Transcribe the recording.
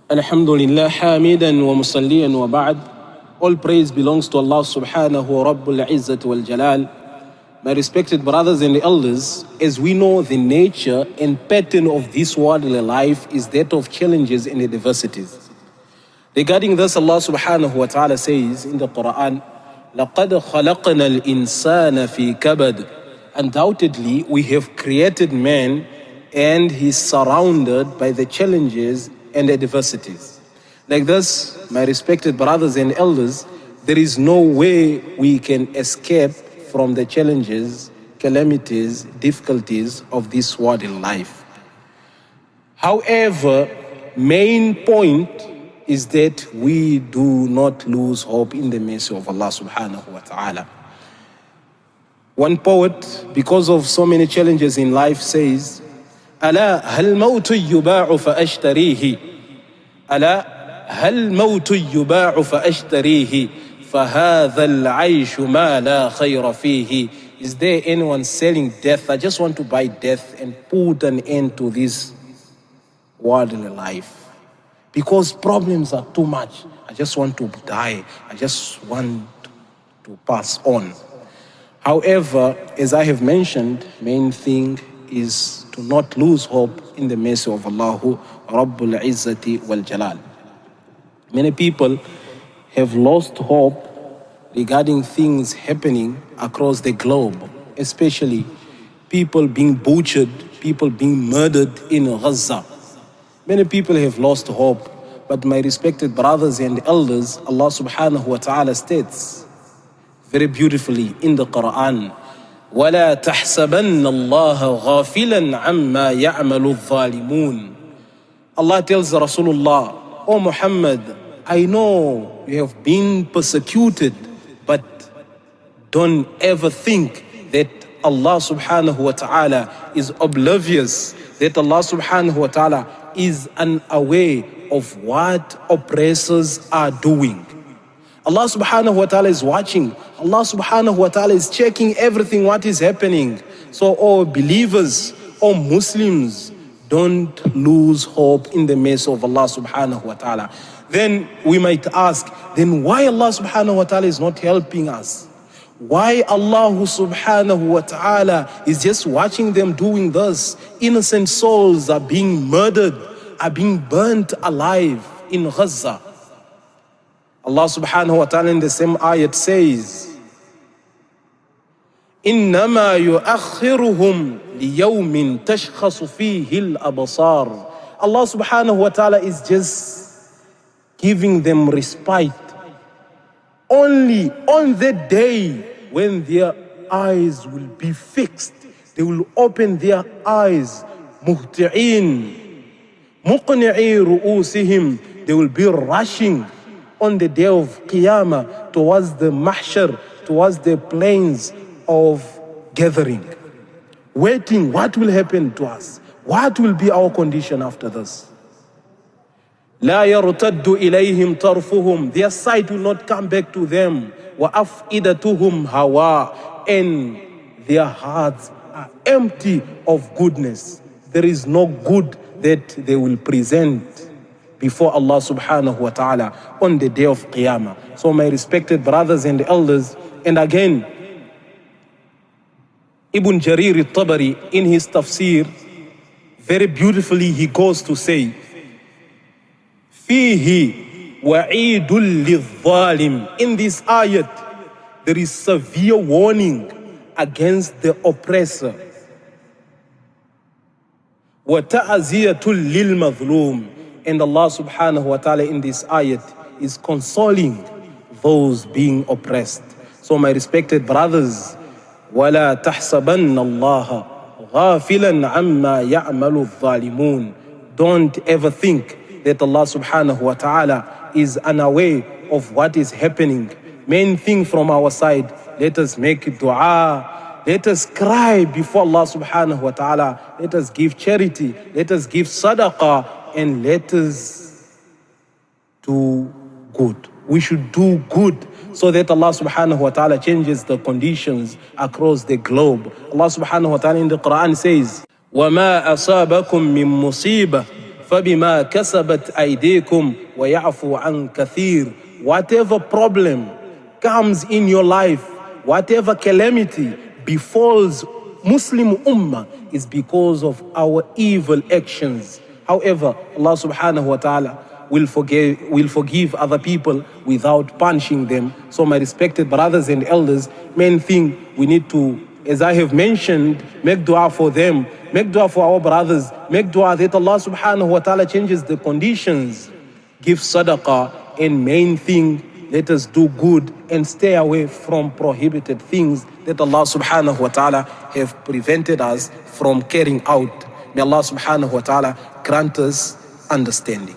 Alhamdulillah, hamidan wa musalliyan wa ba'd. All praise belongs to Allah subhanahu wa rabbul izzat wal jalal. My respected brothers and elders, as we know, the nature and pattern of this worldly life is that of challenges and adversities. Regarding this, Allah subhanahu wa ta'ala says in the Quran, لَقَدْ خَلَقْنَا الْإِنسَانَ فِي كَبَدٍ. Undoubtedly, we have created man and he's surrounded by the challenges and adversities. Like this, my respected brothers and elders, there is no way we can escape from the challenges, calamities, difficulties of this world in life. However, main point is that we do not lose hope in the mercy of Allah subhanahu wa ta'ala. One poet, because of so many challenges in life, says, ألا هل موت يباع فأشتريه ألا هل موت يباع فأشتريه فهذا العيش ما لا خير فيه. Is there anyone selling death? I just want to buy death and put an end to this worldly life. Because problems are too much. I just want to die. I just want to pass on. However, as I have mentioned, main thing is to not lose hope in the mercy of Allah Rabbul Izzati wal Jalal. Many people have lost hope regarding things happening across the globe, especially people being butchered, people being murdered in Gaza. Many people have lost hope, but my respected brothers and elders, Allah subhanahu wa ta'ala states very beautifully in the Quran, وَلَا تَحْسَبَنَّ اللَّهَ غَافِلًا عَمَّا يَعْمَلُ الظَّالِمُونَ. Allah tells Rasulullah, "O Muhammad, I know you have been persecuted, but don't ever think that Allah subhanahu wa ta'ala is oblivious, that Allah subhanahu wa ta'ala is unaware of what oppressors are doing. Allah subhanahu wa ta'ala is watching. Allah subhanahu wa ta'ala is checking everything what is happening. So, all believers, all Muslims, don't lose hope in the mercy of Allah subhanahu wa ta'ala." Then we might ask, then why Allah subhanahu wa ta'ala is not helping us? Why Allah subhanahu wa ta'ala is just watching them doing this? Innocent souls are being murdered, are being burnt alive in Gaza. Allah subhanahu wa ta'ala in the same ayat says, إِنَّمَا يُؤَخِّرُهُمْ لِيَوْمٍ تَشْخَصُ فِيهِ الْأَبْصَارِ. Allah subhanahu wa ta'ala is just giving them respite only on the day when their eyes will be fixed. They will open their eyes, مُهْتِعِينَ مُقْنِعِي رُؤُوسِهِمْ. They will be rushing on the day of Qiyamah towards the mahshar, towards the plains of gathering, waiting what will happen to us, what will be our condition after this. لا يرتد إليهم طرفهم. Their sight will not come back to them. وأفئدتهم هواء. And their hearts are empty of goodness. There is no good that they will present before Allah subhanahu wa ta'ala on the day of Qiyamah. So my respected brothers and elders, and again, Ibn Jarir al-Tabari in his tafsir, very beautifully he goes to say, فِيهِ وَعِيدٌ لِلظَّالِمِ. In this ayat, there is severe warning against the oppressor. وَتَعْزِيَةٌ لِلْمَظْلُومِ. And Allah subhanahu wa ta'ala in this ayat is consoling those being oppressed. So my respected brothers, وَلَا تَحْسَبَنَّ اللَّهَ غَافِلًا عَمَّا يَعْمَلُ الظَّالِمُونَ. Don't ever think that Allah subhanahu wa ta'ala is unaware of what is happening. Main thing from our side, let us make dua. Let us cry before Allah subhanahu wa ta'ala. Let us give charity. Let us give sadaqah. And let us do good. We should do good so that Allah subhanahu wa ta'ala changes the conditions across the globe. Allah subhanahu wa ta'ala in the Quran says, وَمَا أَصَابَكُم مِّن مُّصِيبَةٍ فَبِمَا كَسَبَتْ أَيْدِيكُمْ وَيَعْفُوا عَنْ كَثِيرٍ. Whatever problem comes in your life, whatever calamity befalls Muslim Ummah is because of our evil actions. However, Allah subhanahu wa ta'ala will forgive other people without punishing them. So my respected brothers and elders, main thing we need to, as I have mentioned, make dua for them, make dua for our brothers, make dua that Allah subhanahu wa ta'ala changes the conditions, give sadaqah, and main thing, let us do good and stay away from prohibited things that Allah subhanahu wa ta'ala have prevented us from carrying out. May Allah subhanahu wa ta'ala grant us understanding.